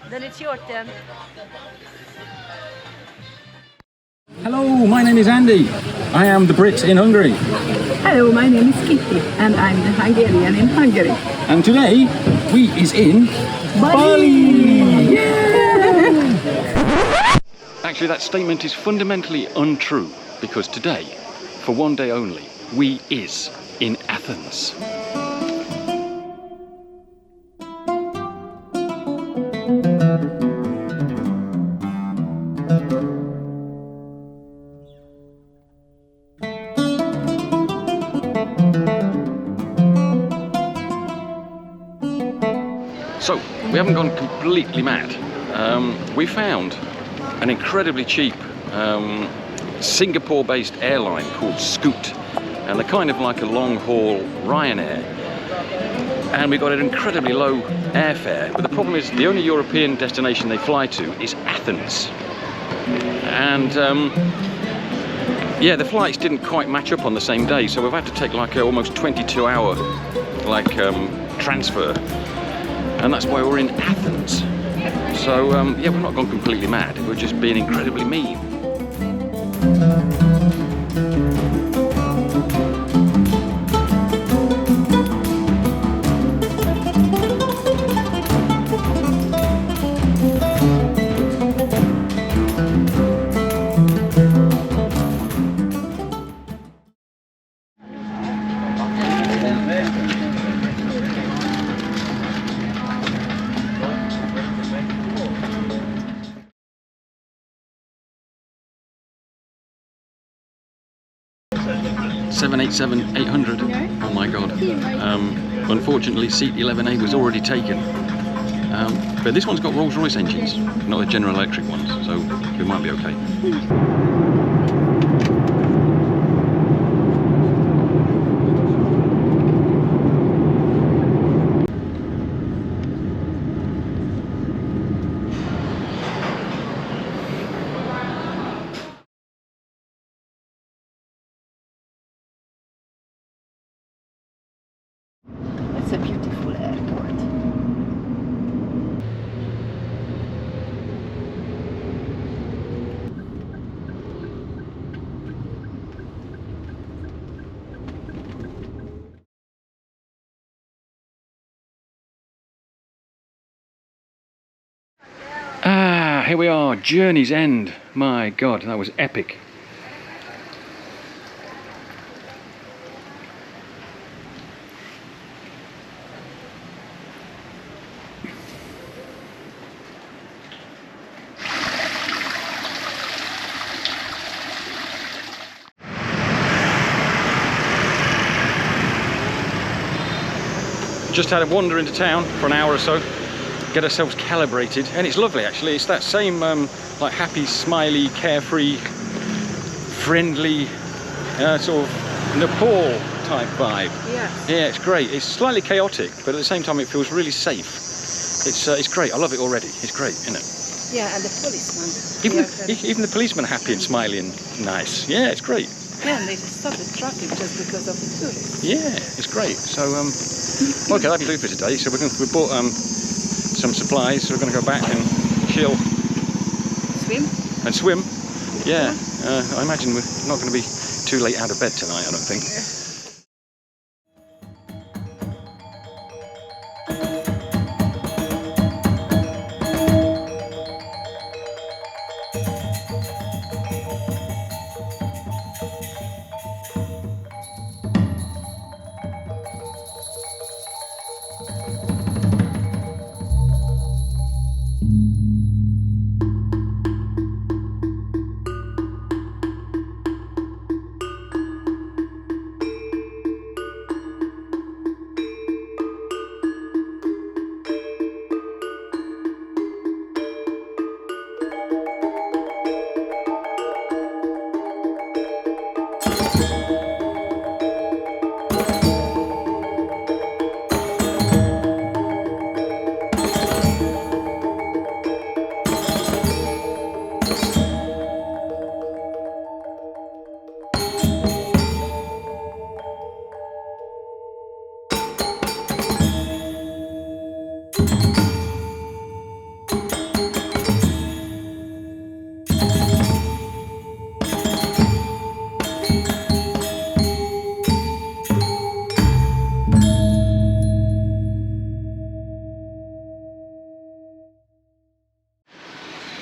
Then it's your turn. Hello, my name is Andy. I am the Brit in Hungary. Hello, my name is Kitty and I'm the Hungarian in Hungary. And today, we is in Bali! Actually, that statement is fundamentally untrue because today, for one day only, we is in Athens. So, we haven't gone completely mad. We found an incredibly cheap Singapore-based airline called Scoot, and they're kind of like a long-haul Ryanair. And we got an incredibly low airfare, but the problem is the only European destination they fly to is Athens. And yeah, the flights didn't quite match up on the same day, so we've had to take like a almost 22-hour transfer. And that's why we're in Athens. So yeah, we've not gone completely mad, we're just being incredibly mean. $787-800. Oh my god. Unfortunately, seat 11A was already taken. But this one's got Rolls-Royce engines, not the General Electric ones, so we might be okay. It's a beautiful airport. Ah, here we are, Journey's End. My god, that was epic. Just had a wander into town for an hour or so, get ourselves calibrated, and it's lovely actually. It's that same like happy, smiley, carefree, friendly sort of Nepal type vibe. Yes. Yeah, it's great. It's slightly chaotic, but at the same time it feels really safe. It's great. I love it already. It's great, isn't it? Yeah, and the policeman. Even the policemen are happy and smiley and nice. Yeah, it's great. Yeah, and they just stop the traffic just because of the tourists. Yeah, it's great. So okay, that'll do for today. So we bought some supplies, so we're going to go back and chill. Swim? Yeah, I imagine we're not going to be too late out of bed tonight, I don't think.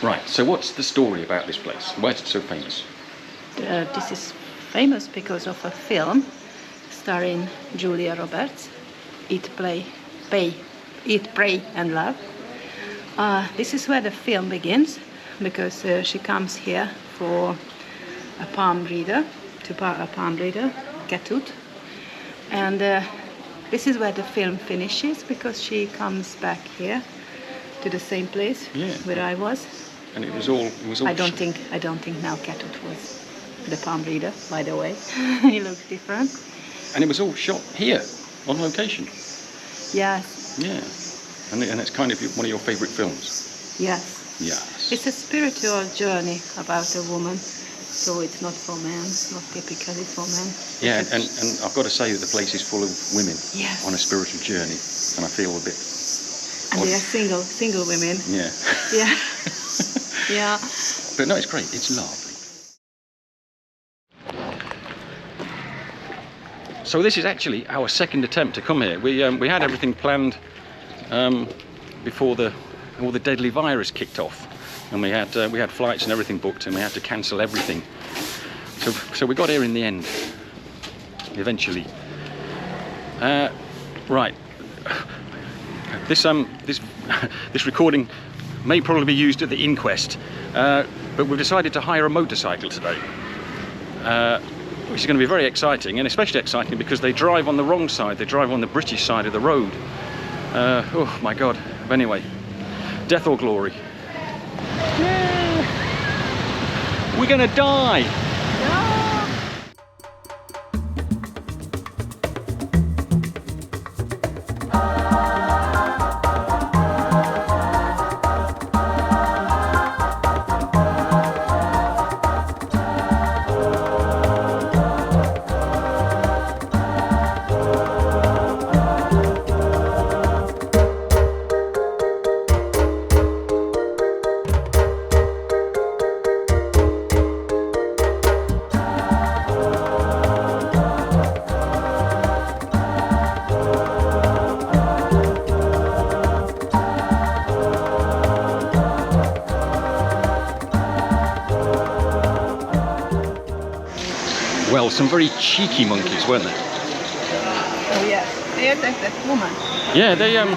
Right, so what's the story about this place? Why is it so famous? This is famous because of a film starring Julia Roberts, Eat, Pray and Love. This is where the film begins, because she comes here for a palm reader, Ketut. And this is where the film finishes, because she comes back here to the same place where I was. And it was all. I don't think now Ketut was the palm reader, by the way. He looked different. And it was all shot here, on location. Yes. Yeah. And it's kind of one of your favourite films. Yes. Yes. It's a spiritual journey about a woman, so it's not for men, not typically for men. Yeah, and I've got to say that the place is full of women Yes. on a spiritual journey, and I feel a bit. And they are single women. Yeah. Yeah. Yeah. But no, it's great. It's lovely. So this is actually our second attempt to come here. We had everything planned before all the deadly virus kicked off, and we had flights and everything booked, and we had to cancel everything. So we got here in the end, eventually. Right. This recording may probably be used at the inquest, but we've decided to hire a motorcycle today, which is going to be very exciting, and especially exciting because they drive on the wrong side. They drive on the British side of the road. Oh my God. But anyway, death or glory. Yeah. We're going to die. Well, some very cheeky monkeys, weren't they? Oh yeah. They attacked that woman. Yeah, they And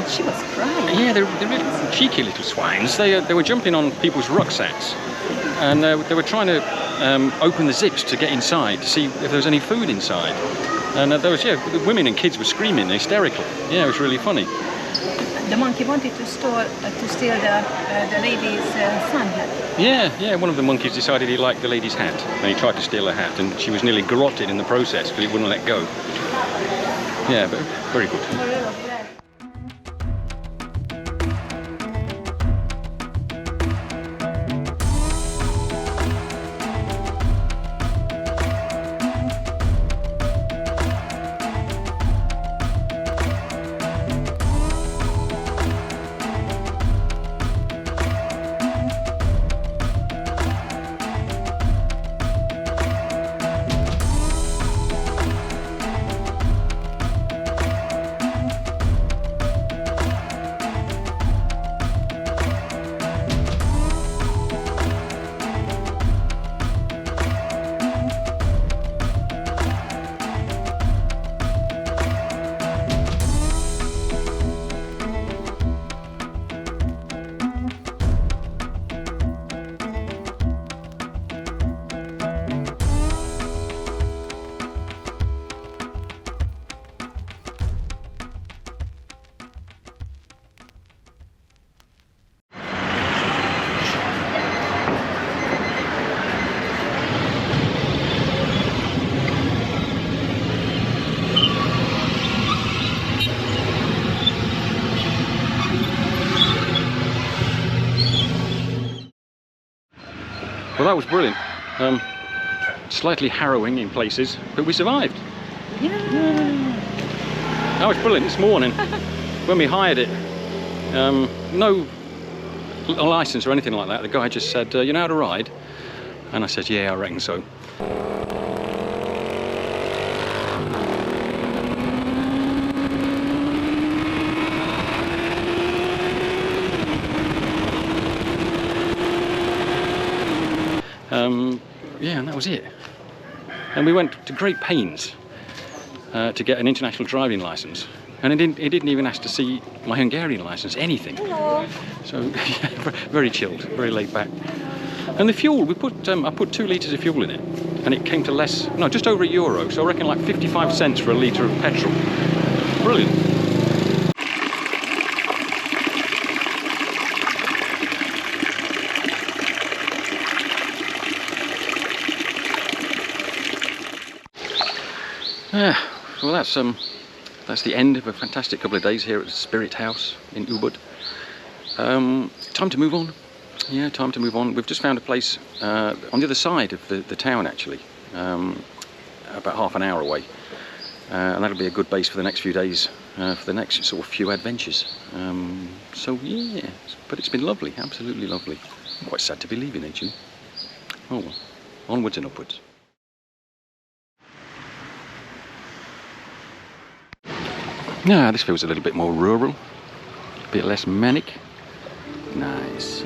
she was crying. yeah, they're really cheeky little swines. They were jumping on people's rucksacks, and they were trying to open the zips to get inside to see if there was any food inside. And there was the women and kids were screaming, hysterical. Yeah, it was really funny. The monkey wanted to steal the lady's sun hat. Yeah, one of the monkeys decided he liked the lady's hat, and he tried to steal her hat, and she was nearly garroted in the process because he wouldn't let go. Yeah, but very good. Well, that was brilliant. Slightly harrowing in places, but we survived. Yeah. That was brilliant this morning. When we hired it, no license or anything like that. The guy just said, you know how to ride? And I said, yeah, I reckon so. Yeah, and that was it. And we went to great pains to get an international driving license, and it didn't even ask to see my Hungarian license, anything. Hello. So yeah, very chilled, very laid back. And the fuel, I put 2 litres of fuel in it, and it came to just over €1. So I reckon like 55 cents for a litre of petrol. Brilliant. Yeah, well that's the end of a fantastic couple of days here at the Spirit House in Ubud. Time to move on. Yeah, time to move on. We've just found a place on the other side of the town, actually, about half an hour away, and that'll be a good base for the next few days, for the next sort of few adventures. So yeah, but it's been lovely, absolutely lovely. I'm quite sad to be leaving, actually. Oh well, onwards and upwards. Yeah, this feels a little bit more rural, a bit less manic. Nice.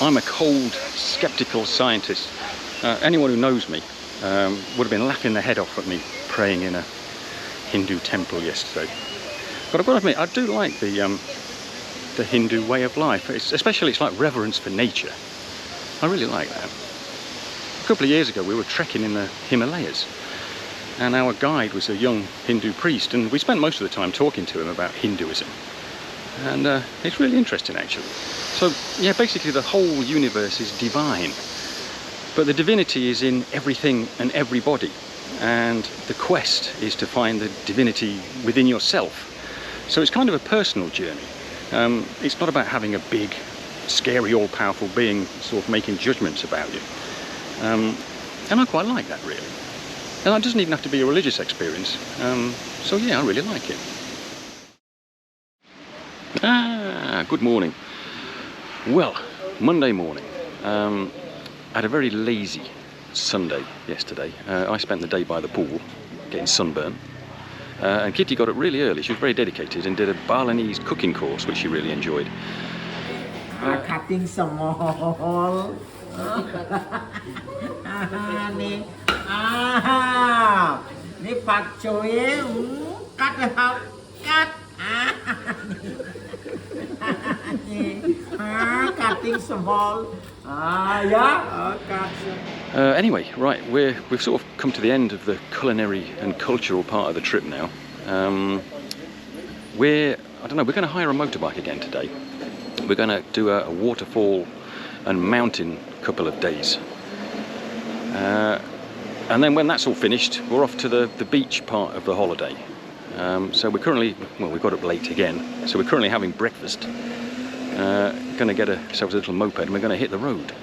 I'm a cold, skeptical scientist. Anyone who knows me would have been laughing their head off at me praying in a Hindu temple yesterday. But I've got to admit, I do like the Hindu way of life. Especially it's like reverence for nature. I really like that. A couple of years ago we were trekking in the Himalayas, and our guide was a young Hindu priest, and we spent most of the time talking to him about Hinduism. And it's really interesting actually. So yeah, basically the whole universe is divine, but the divinity is in everything and everybody, and the quest is to find the divinity within yourself. So it's kind of a personal journey. It's not about having a big, scary, all-powerful being sort of making judgments about you. And I quite like that, really. And it doesn't even have to be a religious experience. So yeah, I really like it. Good morning. Well, Monday morning. I had a very lazy Sunday yesterday. I spent the day by the pool, getting sunburn. And Kitty got up really early. She was very dedicated and did a Balinese cooking course, which she really enjoyed. Cutting small. Ni ni pak choy cut out cut cutting small Anyway, right, we've sort of come to the end of the culinary and cultural part of the trip now. We're going to hire a motorbike again today. We're going to do a waterfall and mountain couple of days. And then when that's all finished, we're off to the beach part of the holiday. So we're currently, well, we got up late again, so we're currently having breakfast. Going to get ourselves a little moped and we're going to hit the road.